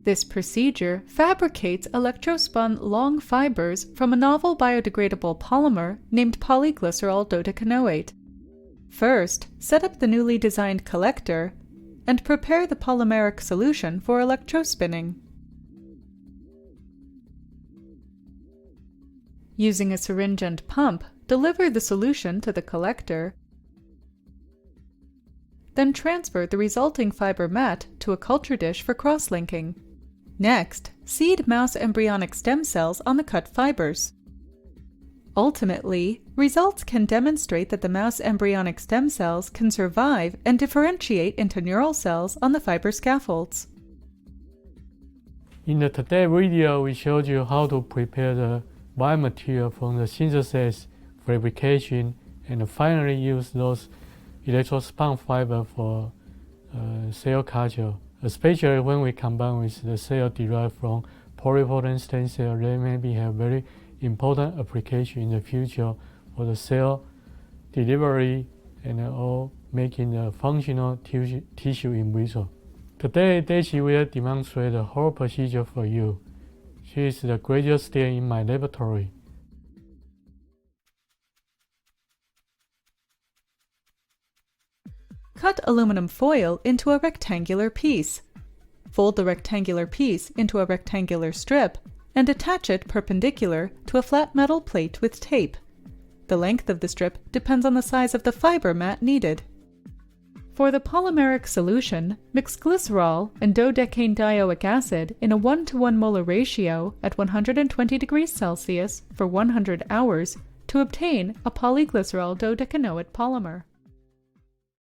This procedure fabricates electrospun long fibers from a novel biodegradable polymer named polyglycerol-dodecanoate. First, set up the newly designed collector and prepare the polymeric solution for electrospinning. Using a syringe and pump, deliver the solution to the collector. Then transfer the resulting fiber mat to a culture dish for cross-linking. Next, seed mouse embryonic stem cells on the cut fibers. Ultimately, results can demonstrate that the mouse embryonic stem cells can survive and differentiate into neural cells on the fiber scaffolds. In today's video, we showed you how to prepare the biomaterial from the synthesis, fabrication, and finally use those electrospun fiber for cell culture. Especially when we combine with the cell derived from pluripotent stem cell, they maybe have very important application in the future for the cell delivery and all making the functional tissue in vitro. Today, Daisy will demonstrate the whole procedure for you. She is the graduate student in my laboratory. Cut aluminum foil into a rectangular piece. Fold the rectangular piece into a rectangular strip and attach it perpendicular to a flat metal plate with tape. The length of the strip depends on the size of the fiber mat needed. For the polymeric solution, mix glycerol and dodecanedioic acid in a 1:1 molar ratio at 120 degrees Celsius for 100 hours to obtain a polyglycerol-dodecanoate polymer.